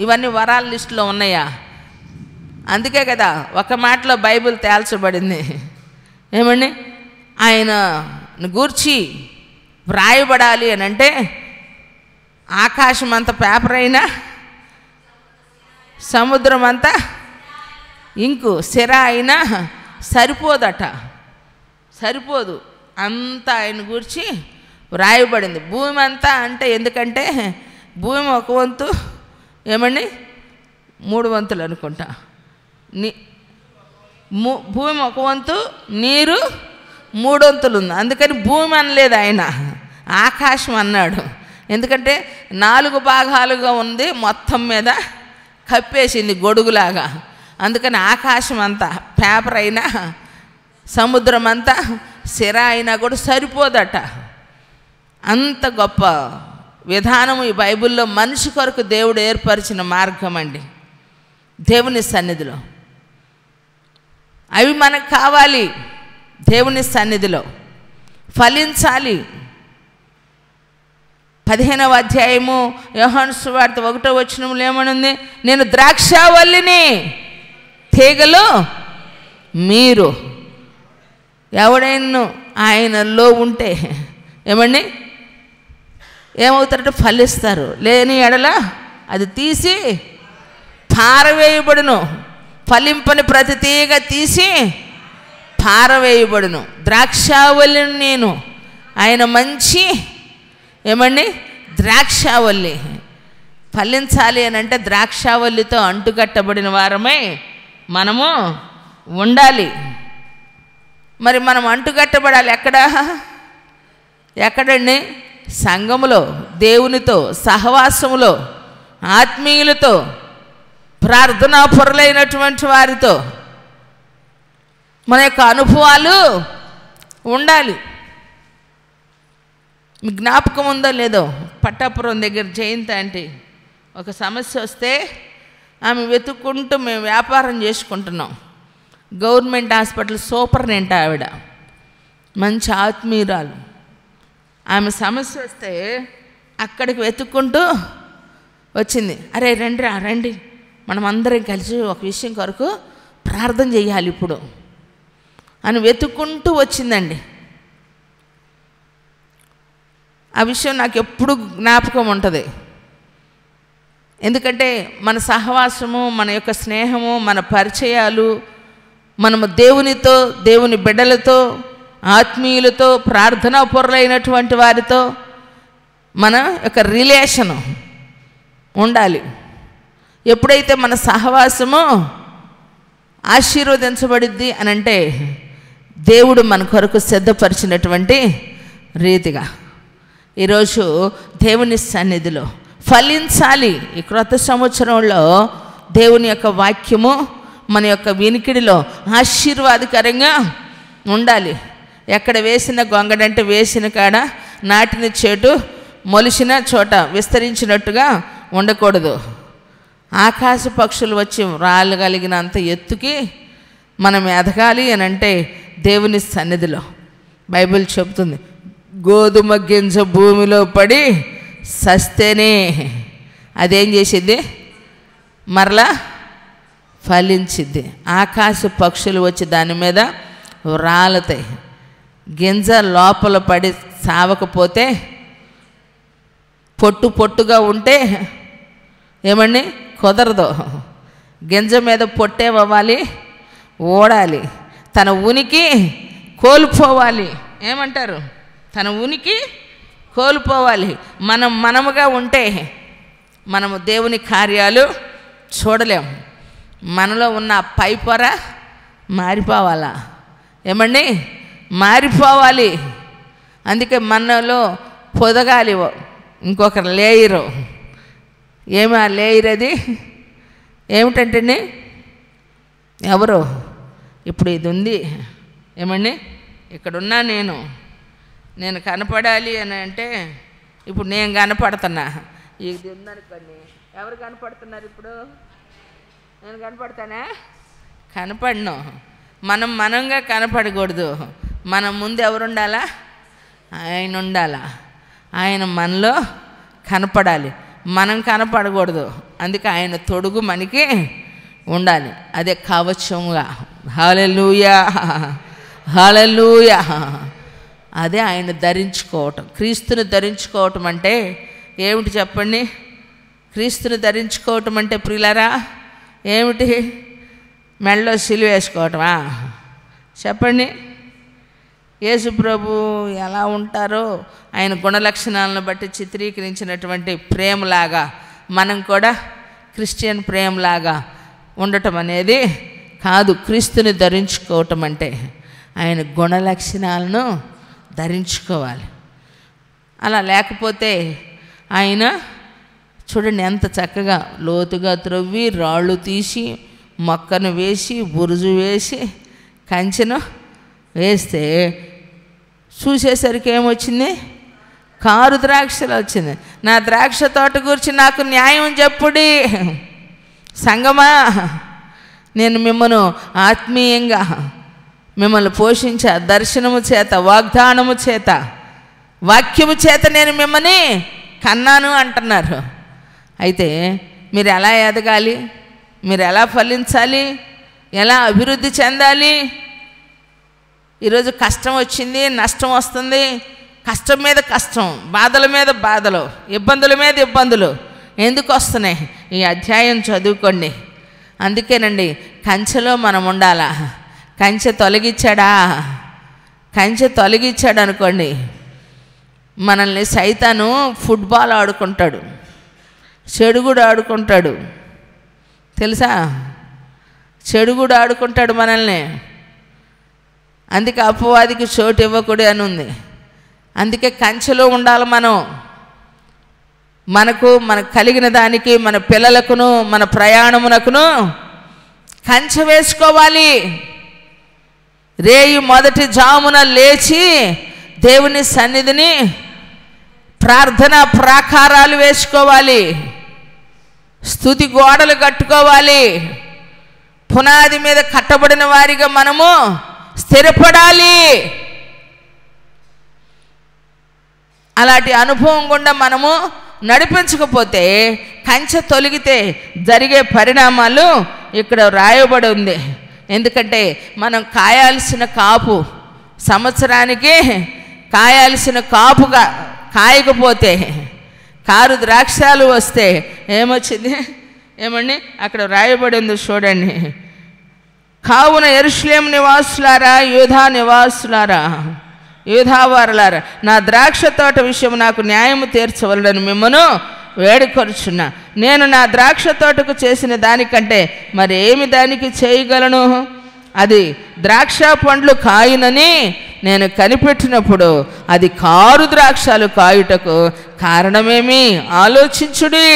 Speaker 1: ఇవన్నీ వరాల లిస్టులో ఉన్నాయా? అందుకే కదా ఒక మాటలో బైబిల్ తేల్చబడింది. ఏమండి, ఆయన గూర్చి వ్రాయబడాలి అని అంటే ఆకాశం అంత పేపర్ అయినా, సముద్రం అంతా ఇంకు సిర అయినా సరిపోదట, సరిపోదు. అంతా ఆయన గురించి వ్రాయబడింది. భూమి అంతా అంటే ఎందుకంటే భూమి ఒక వంతు, ఏమండి, 3 వంతులు అనుకుంటా. భూమి ఒక వంతు, నీరు 3 వంతులు ఉంది. అందుకని భూమి అనలేదు ఆయన, ఆకాశం అన్నాడు. ఎందుకంటే 4 భాగాలుగా ఉంది, మొత్తం మీద కప్పేసింది గొడుగులాగా. అందుకని ఆకాశం అంతా పేపర్ అయినా, సముద్రం అంతా సిర అయినా కూడా సరిపోదట. అంత గొప్ప విధానం ఈ బైబిల్లో మనిషి కొరకు దేవుడు ఏర్పరిచిన మార్గం అండి. దేవుని సన్నిధిలో అవి మనకు కావాలి. దేవుని సన్నిధిలో ఫలించాలి. 15వ అధ్యాయము యోహాను సువార్త 1వ వచనంలో ఏమనుంది? నేను ద్రాక్షావల్లిని, తీగలు మీరు. ఎవడైనా ఆయనలో ఉంటే ఏమండి ఏమవుతారంటే ఫలిస్తారు. లేని ఎడల అది తీసి పారవేయబడును. ఫలింపని ప్రతి తీగ తీసి పారవేయబడును. ద్రాక్షావల్లిని నేను. ఆయన మంచి ఏమండి ద్రాక్షావల్లి. ఫలించాలి అని అంటే ద్రాక్షావల్లితో అంటుకట్టబడిన వారమై మనము ఉండాలి. మరి మనం అంటుకట్టబడాలి ఎక్కడండి? సంఘములో, దేవునితో, సహవాసములో, ఆత్మీయులతో, ప్రార్థనాపరులైనటువంటి వారితో మన యొక్క అనుభవాలు ఉండాలి. మీ జ్ఞాపకం ఉందో లేదో, పట్టాపురం దగ్గర జయంతి అంటే ఒక సమస్య వస్తే ఆమె వెతుక్కుంటూ మేము వ్యాపారం చేసుకుంటున్నాం. గవర్నమెంట్ హాస్పిటల్ సూపరింటెండెంట్ ఆవిడ, మంచి ఆత్మీయురాలు. ఆమె సమస్య వస్తే అక్కడికి వెతుక్కుంటూ వచ్చింది. అరే రండి మనం అందరం కలిసి ఒక విషయం కొరకు ప్రార్థన చేయాలి ఇప్పుడు అని వెతుక్కుంటూ వచ్చిందండి. ఆ విషయం నాకు ఎప్పుడు జ్ఞాపకం ఉంటుంది. ఎందుకంటే మన సహవాసము, మన యొక్క స్నేహము, మన పరిచయాలు, మనము దేవునితో, దేవుని బిడ్డలతో, ఆత్మీయులతో, ప్రార్థనాపరులైనటువంటి వారితో మన యొక్క రిలేషను ఉండాలి. ఎప్పుడైతే మన సహవాసము ఆశీర్వదించబడిద్ది అని అంటే దేవుడు మన కొరకు సిద్ధపరిచినటువంటి రీతిగా ఈరోజు దేవుని సన్నిధిలో ఫలించాలి. ఈ క్రొత్త సంవత్సరంలో దేవుని యొక్క వాక్యము మన యొక్క వినికిడిలో ఆశీర్వాదకరంగా ఉండాలి. ఎక్కడ వేసిన గొంగడంటే వేసిన కాడ, నాటిన చెట్టు మొలిసిన చోట విస్తరించినట్టుగా ఉండకూడదు. ఆకాశ పక్షులు వచ్చి రాలగలిగినంత ఎత్తుకి మనం ఎదగాలి అని అంటే దేవుని సన్నిధిలో బైబిల్ చెబుతుంది, గోధుమ గింజ భూమిలో పడి సస్తేనే అదేం చేసిద్ది? మరలా ఫలించిద్ది. ఆకాశ పక్షులు వచ్చి దాని మీద రాలతాయి. గింజ లోపల పడి సావకపోతే, పొట్టుగా ఉంటే ఏమండి కుదరదు. గింజ మీద పొట్టేవ్వాలి, ఓడాలి, తన ఉనికి కోల్పోవాలి. ఏమంటారు? తన ఉనికి కోల్పోవాలి. మనముగా ఉంటే మనము దేవుని కార్యాలు చూడలేం. మనలో ఉన్న పై పొర మారిపోవాలా? ఏమండి మారిపోవాలి. అందుకే మనలో పొదగాలి ఇంకొక లేయరు. ఏమి ఆ లేయర్? అది ఏమిటంటే ఎవరు ఇప్పుడు ఇది ఉంది ఏమండి, ఇక్కడున్నా నేను కనపడాలి అని అంటే ఇప్పుడు నేను కనపడుతున్నా. ఇది ఉందనుకోండి, ఎవరు కనపడుతున్నారు? ఇప్పుడు నేను కనపడతానా? కనపడను. మనంగా కనపడకూడదు. మనం ముందు ఎవరు ఉండాలా? ఆయన ఉండాలా. ఆయన మనలో కనపడాలి, మనం కనపడకూడదు. అందుకే ఆయన తొడుగు మనకి ఉండాలి. అదే కవచంగా. హల్లెలూయా, హల్లెలూయా. అదే ఆయన ధరించుకోవటం. క్రీస్తుని ధరించుకోవటం అంటే ఏమిటి చెప్పండి? క్రీస్తుని ధరించుకోవటం అంటే ప్రియులారా ఏమిటి? మెడలో సిలువ వేసుకోవటమా? చెప్పండి. యేసు ప్రభు ఎలా ఉంటారో ఆయన గుణలక్షణాలను బట్టి చిత్రీకరించినటువంటి ప్రేమలాగా మనం కూడా క్రిస్టియన్ ప్రేమలాగా ఉండటం అనేది కాదు. క్రీస్తుని ధరించుకోవటం అంటే ఆయన గుణలక్షణాలను ధరించుకోవాలి. అలా లేకపోతే ఆయన చూడండి ఎంత చక్కగా లోతుగా త్రవ్వి, రాళ్ళు తీసి, మొక్కను వేసి, బురుజు వేసి, కంచెను వేస్తే చూసేసరికి ఏమొచ్చింది? కారు ద్రాక్షలు వచ్చింది. నా ద్రాక్ష తోట గురించి నాకు న్యాయం చెప్పుడి. సంగమా, నేను మిమ్మల్ని ఆత్మీయంగా మిమ్మల్ని పోషించా. దర్శనము చేత, వాగ్దానము చేత, వాక్యము చేత నేను మిమ్మల్ని కన్నాను అంటున్నారు. అయితే మీరు ఎలా ఎదగాలి? మీరు ఎలా ఫలించాలి? ఎలా అభివృద్ధి చెందాలి? ఈరోజు కష్టం వచ్చింది, నష్టం వస్తుంది, కష్టం మీద కష్టం, బాధల మీద బాధలు, ఇబ్బందుల మీద ఇబ్బందులు ఎందుకు వస్తున్నాయి? ఈ అధ్యాయం చదువుకోండి. అందుకేనండి కంచెలో మనం ఉండాలా. కంచె తొలగించాడు అనుకోండి, మనల్ని సైతాను ఫుట్బాల్ ఆడుకుంటాడు, చెడుగుడు ఆడుకుంటాడు, తెలుసా? చెడుగుడు ఆడుకుంటాడు మనల్ని. అందుకే అపవాదికి చోటు ఇవ్వకూడదు అని ఉంది. అందుకే కంచెలో ఉండాలి మనం. మనకు కలిగిన దానికి, మన పిల్లలకును, మన ప్రయాణమునకును కంచె వేసుకోవాలి. రేయి మొదటి జామున లేచి దేవుని సన్నిధిని ప్రార్థన ప్రాకారాలు వేసుకోవాలి, స్తుతి గోడలు కట్టుకోవాలి. పునాది మీద కట్టబడిన వారిగా మనము స్థిరపడాలి. అలాంటి అనుభవం గుండా మనము నడిపించకపోతే, కంచె తొలగితే జరిగే పరిణామాలు ఇక్కడ రాయబడి ఉంది. ఎందుకంటే మనం కాయాల్సిన కాపు, సంవత్సరానికి కాయాల్సిన కాపుగా కాయకపోతే, కారు ద్రాక్షాలు వస్తే ఏమొచ్చింది? ఏమండి అక్కడ రాయబడి ఉంది చూడండి. కావున యెరూషలేము నివాసులారా, యూదా నివాసులారా, యూదావారులారా, నా ద్రాక్ష తోట విషయం నాకు న్యాయము తీర్చవలనని మిమ్మను వేడుకొనుచున్నా. నేను నా ద్రాక్ష తోటకు చేసిన దానికంటే మరి ఏమి దానికి చేయగలను? అది ద్రాక్ష పండ్లు కాయునని నేను కనిపెట్టినప్పుడు అది కారు ద్రాక్షాలు కాయుటకు కారణమేమి? ఆలోచించుడి.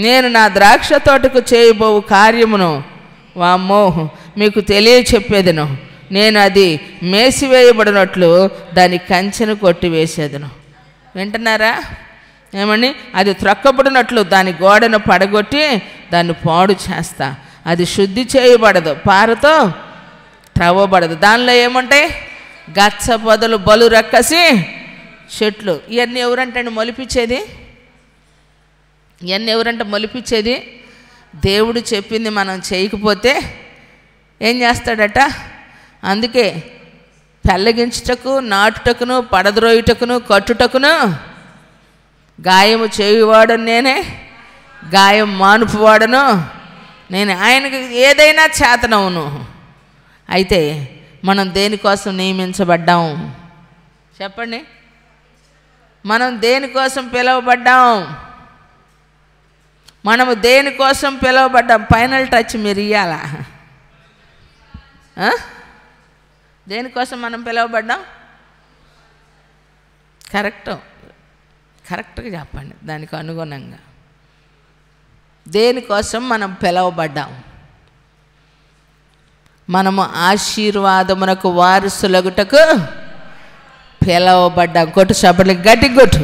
Speaker 1: నేను నా ద్రాక్ష తోటకు చేయబోవు కార్యమును వామ్మో మీకు తెలియచెప్పేదను. నేను అది మేసివేయబడినట్లు దాని కంచెను కొట్టివేసేదను. వింటున్నారా? ఏమండి? అది త్రొక్కబడినట్లు దాని గోడను పడగొట్టి దాన్ని పాడు చేస్తా. అది శుద్ధి చేయబడదు, పారతో త్రవ్వబడదు. దానిలో ఏముంటాయి? గచ్చ పొదలు, బలు రక్కసి చెట్లు. ఇవన్నీ ఎవరంటే మొలిపించేది? ఇవన్నీ ఎవరంటే మొలిపించేది? దేవుడు చెప్పింది మనం చేయకపోతే ఏం చేస్తాడట? అందుకే పెళ్ళగించుటకు, నాటుటకును, పడద్రోయుటకును, కట్టుటకును గాయము చేయువాడు నేనే, గాయం మానుపువాడను నేను. ఆయనకి ఏదైనా చేతనవును. అయితే మనం దేనికోసం నియమించబడ్డాం? చెప్పండి. మనం దేనికోసం పిలువబడ్డాం? మనము దేనికోసం పిలువబడ్డాం? ఫైనల్ టచ్ మీరు ఇవ్వాలా? దేనికోసం మనం పిలువబడ్డాం? కరెక్ట్గా చెప్పండి. దానికి అనుగుణంగా దేనికోసం మనం పిలువబడ్డాం? మనము ఆశీర్వాదమునకు వారసులగుటకు పిలువబడ్డాం. కొట్టు చెప్పండి, గట్టి కొట్టు.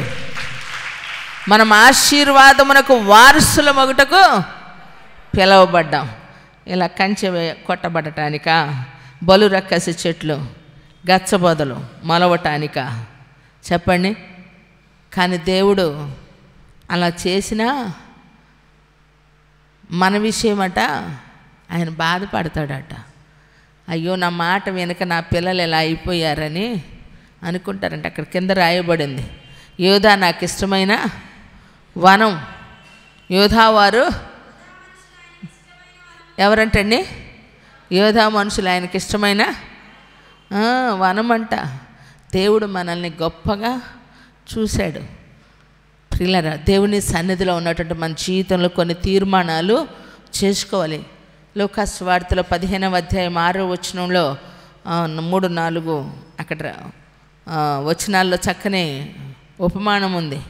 Speaker 1: మనం ఆశీర్వాదమునకు వారసుల మగుటకు పిలువబడ్డాం. ఇలా కంచె కొట్టబడటానికా? బలు రక్కసి చెట్లు, గచ్చబొదలు మొలవటానిక? చెప్పండి. కానీ దేవుడు అలా చేసినా మన విషయమట ఆయన బాధపడతాడట. అయ్యో నా మాట వెనుక నా పిల్లలు ఎలా అయిపోయారని అనుకుంటారంట. అక్కడ కింద రాయబడింది, యోధా నాకు ఇష్టమైన వనం. యోధా వారు ఎవరంటండి? యోధా మనుషులు ఆయనకి ఇష్టమైన వనం అంట. దేవుడు మనల్ని గొప్పగా చూశాడు. ప్రియులారా, దేవుని సన్నిధిలో ఉన్నటువంటి మన జీవితంలో కొన్ని తీర్మానాలు చేసుకోవాలి. లూకాసు సువార్తలో 15వ అధ్యాయం 6వ వచనంలో 3-4 అక్కడ వచనాల్లో చక్కని ఉపమానం ఉంది.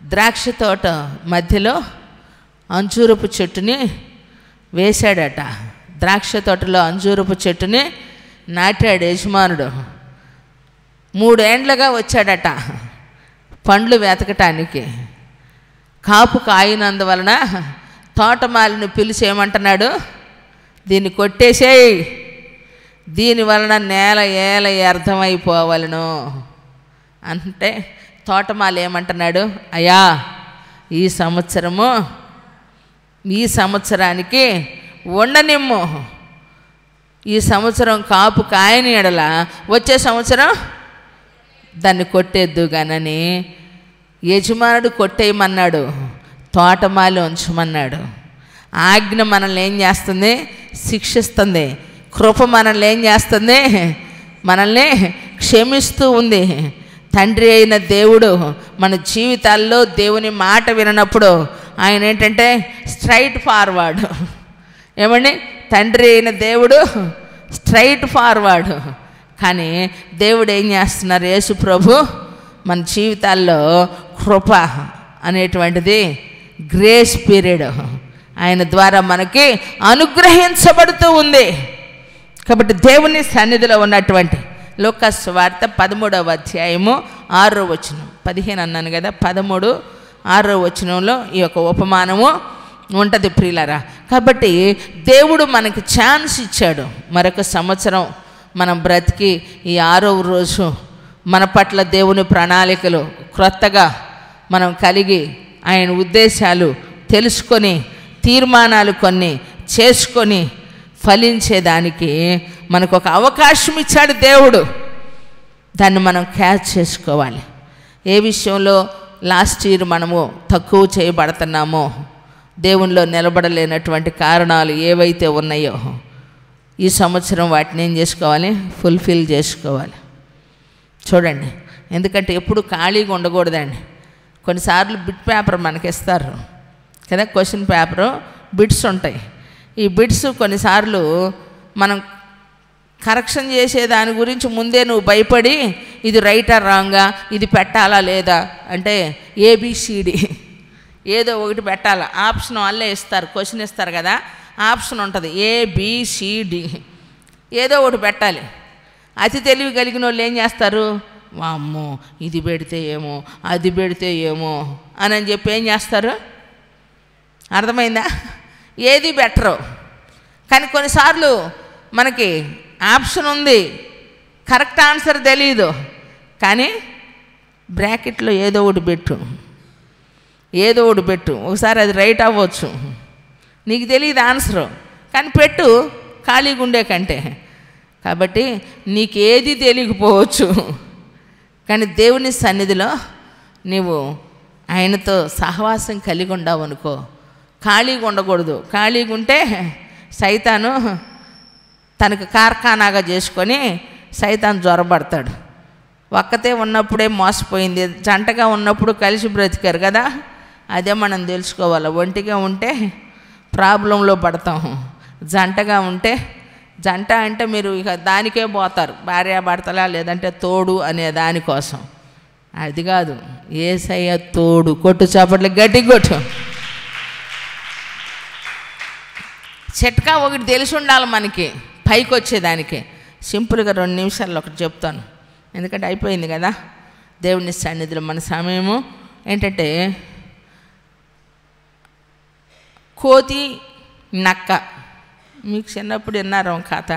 Speaker 1: ద్రాక్ష తోట మధ్యలో అంజూరపు చెట్టుని వేశాడట. ద్రాక్ష తోటలో అంజూరపు చెట్టుని నాటాడు యజమానుడు. 3 ఏండ్లుగా వచ్చాడట పండ్లు వెతకటానికి. కాపు కాయనందువలన తోటమాలిని పిలిచి ఏమంటున్నాడు? దీన్ని కొట్టేసేయి, దీనివలన నేల ఏల అర్థమైపోవలను అంటే తోటమాలి ఏమంటున్నాడు? అయ్యా ఈ సంవత్సరానికి ఉండనిమ్ము. ఈ సంవత్సరం కాపు కాయని ఎడల వచ్చే సంవత్సరం దాన్ని కొట్టేద్దుగానని యజమానుడు కొట్టేయమన్నాడు, తోటమాలి ఉంచమన్నాడు. ఆజ్ఞ మనల్ని ఏం చేస్తుంది? శిక్షిస్తుంది. కృప మనల్ని ఏం చేస్తుంది? మనల్ని క్షమిస్తూ ఉంది. తండ్రి అయిన దేవుడు మన జీవితాల్లో దేవుని మాట వినప్పుడు ఆయన ఏంటంటే స్ట్రైట్ ఫార్వర్డ్. ఏమండి? తండ్రి అయిన దేవుడు స్ట్రైట్ ఫార్వర్డ్. కానీ దేవుడు ఏం చేస్తున్నారు? యేసు ప్రభు మన జీవితాల్లో కృప అనేటువంటిది గ్రేస్ పీరియడ్ ఆయన ద్వారా మనకి అనుగ్రహించబడుతూ ఉంది. కాబట్టి దేవుని సన్నిధిలో ఉన్నటువంటి లూకా సువార్త 13వ అధ్యాయము 6వ వచనం, 15 అన్నాను కదా, 13, 6వ వచనంలో ఈ యొక్క ఉపమానము ఉంటుంది ప్రియులారా. కాబట్టి దేవుడు మనకి ఛాన్స్ ఇచ్చాడు. మరొక సంవత్సరం మనం బ్రతికి ఈ 6వ రోజు మన పట్ల దేవుని ప్రణాళికలు క్రొత్తగా మనం కలిగి ఆయన ఉద్దేశాలు తెలుసుకొని తీర్మానాలు కొన్ని చేసుకొని ఫలించేదానికి మనకు ఒక అవకాశం ఇచ్చాడు దేవుడు. దాన్ని మనం క్యాచ్ చేసుకోవాలి. ఏ విషయంలో లాస్ట్ ఇయర్ మనము తక్కువ చేయబడుతున్నామో, దేవునిలో నిలబడలేనటువంటి కారణాలు ఏవైతే ఉన్నాయో ఈ సంవత్సరం వాటిని ఏం చేసుకోవాలి? ఫుల్ఫిల్ చేసుకోవాలి. చూడండి, ఎందుకంటే ఎప్పుడు ఖాళీగా ఉండకూడదండి. కొన్నిసార్లు బిట్ పేపర్ మనకి ఇస్తారు కదా, క్వశ్చన్ పేపరు బిట్స్ ఉంటాయి. ఈ బిట్స్ కొన్నిసార్లు మనం కరెక్షన్ చేసే దాని గురించి ముందే నువ్వు భయపడి ఇది రైటా రాంగా, ఇది పెట్టాలా లేదా అంటే ఏబిసిడి ఏదో ఒకటి పెట్టాలా. ఆప్షన్ వాళ్ళే ఇస్తారు, క్వశ్చన్ ఇస్తారు కదా, ఆప్షన్ ఉంటుంది ఏబిసిడి, ఏదో ఒకటి పెట్టాలి. అతి తెలివి కలిగిన వాళ్ళు ఏం చేస్తారు? వామ్మో ఇది పెడితే ఏమో, అది పెడితే ఏమో అని చెప్పి ఏం చేస్తారు? అర్థమైందా? ఏది బెటరు. కానీ కొన్నిసార్లు మనకి ఆప్షన్ ఉంది, కరెక్ట్ ఆన్సర్ తెలీదు, కానీ బ్రాకెట్లో ఏదో ఒకటి పెట్టు, ఏదో ఒకటి పెట్టు. ఒకసారి అది రైట్ అవ్వచ్చు, నీకు తెలియదు ఆన్సరు, కానీ పెట్టు ఖాళీగా ఉండే కంటే. కాబట్టి నీకేది తెలియకపోవచ్చు, కానీ దేవుని సన్నిధిలో నీవు ఆయనతో సహవాసం కలిగి ఉండవు అనుకో, ఖాళీగా ఉండకూడదు. ఖాళీగా ఉంటే సైతాను తనకు కార్ఖానాగా చేసుకొని సైతాను జ్వరపడతాడు. ఒక్కతే ఉన్నప్పుడే మోసపోయింది, జంటగా ఉన్నప్పుడు కలిసి బ్రతికారు కదా, అదే మనం తెలుసుకోవాలి. ఒంటిగా ఉంటే ప్రాబ్లంలో పడతాం, జంటగా ఉంటే, జంట అంటే మీరు ఇక దానికే పోతారు, భార్యాభర్తలా లేదంటే తోడు అనే దానికోసం. అది కాదు, యేసయ్య తోడు. కొట్టు చప్పట్లు గట్టి కొట్టు. చిట్కా ఒకటి తెలిసి ఉండాలి మనకి పైకి వచ్చేదానికి. సింపుల్గా 2 నిమిషాల్లో ఒకటి చెప్తాను, ఎందుకంటే అయిపోయింది కదా దేవుని సన్నిధిలో మన సమయము. ఏంటంటే కోతి నక్క, మీకు చిన్నప్పుడు విన్నారో కథ,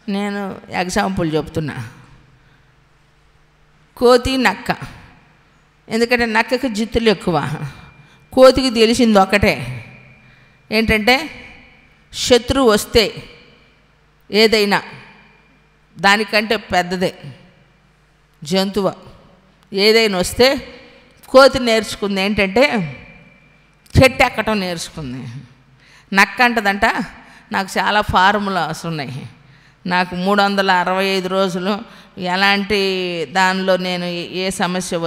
Speaker 1: నేను ఎగ్జాంపుల్ చెప్తున్నా. కోతి నక్క, ఎందుకంటే నక్కకి జిత్తులు ఎక్కువ, కోతికి తెలిసింది ఒకటే, ఏంటంటే శత్రువు వస్తే ఏదైనా దానికంటే పెద్దదే జంతువు ఏదైనా వస్తే కోతి నేర్చుకుంది ఏంటంటే చెట్టు ఎక్కటం నేర్చుకుంది. నక్క అంటదంట, నాకు చాలా ఫార్ములాస్ ఉన్నాయి, నాకు 365 రోజులు ఎలాంటి దానిలో నేను ఏ సమస్య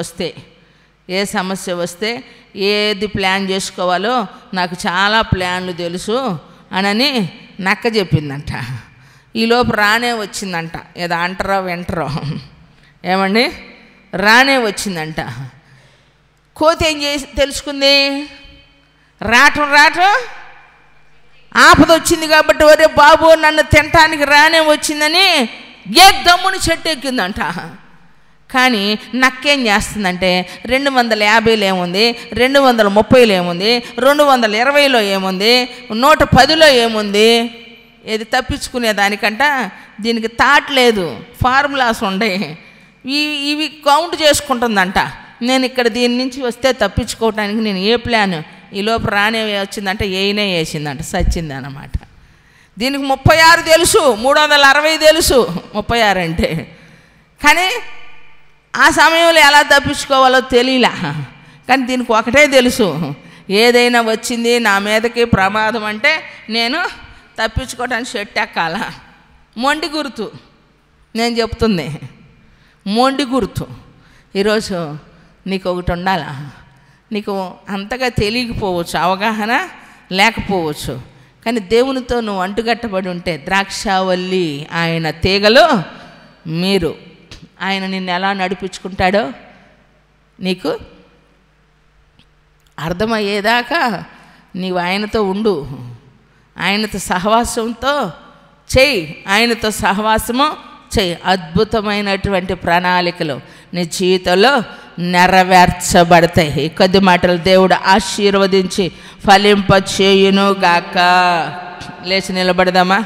Speaker 1: వస్తే ఏది ప్లాన్ చేసుకోవాలో నాకు చాలా ప్లాన్లు తెలుసు అనని నక్క చెప్పిందంట. ఈలోపు రానే వచ్చిందంట, ఏదో అంటారో వింటారో, ఏమండి రానే వచ్చిందంట. కోతి ఏం చేసి తెలుసుకుంది? రావటం ఆపద వచ్చింది కాబట్టి ఒరే బాబు నన్ను తినటానికి రానే వచ్చిందని ఏ దమ్ముని చెట్టు ఎక్కిందంట. కానీ నక్కేం చేస్తుందంటే 250లో ఏముంది, 230లో ఏముంది, 220లో ఏముంది, 110లో ఏముంది, ఏది తప్పించుకునే దానికంట దీనికి థాట్ లేదు, ఫార్ములాస్ ఉండయి, ఇవి కౌంట్ చేసుకుంటుందంట. నేను ఇక్కడ దీని నుంచి వస్తే తప్పించుకోవటానికి నేను ఏ ప్లాన్, ఈ లోపు రానే వచ్చిందంటే ఏయినే వేసిందంట, సచ్చింది అన్నమాట. దీనికి 36 తెలుసు, 360 తెలుసు 36 అంటే, కానీ ఆ సమయంలో ఎలా తప్పించుకోవాలో తెలియలా. కానీ దీనికి ఒకటే తెలుసు, ఏదైనా వచ్చింది నా మీదకి ప్రమాదం అంటే నేను తప్పించుకోవడానికి షెట్ ఎక్కాల. మొండి గుర్తు నేను చెప్తుంది, మొండి గుర్తు. ఈరోజు నీకు ఒకటి ఉండాలా. నీకు అంతగా తెలియకపోవచ్చు, అవగాహన లేకపోవచ్చు, కానీ దేవునితో నువ్వు అంటుగట్టబడి ఉంటే ద్రాక్షావల్లి ఆయన తీగలో మీరు, ఆయన నిన్ను ఎలా నడిపించుకుంటాడో నీకు అర్థమయ్యేదాకా నీవు ఆయనతో ఉండు, ఆయనతో సహవాసంతో చెయ్యి, ఆయనతో సహవాసము చెయ్యి. అద్భుతమైనటువంటి ప్రణాళికలు నీ జీవితంలో నెరవేర్చబడతాయి. ఈ కొద్ది మాటలు దేవుడు ఆశీర్వదించి ఫలింప చేయును గాక. లేచి నిలబడదామా?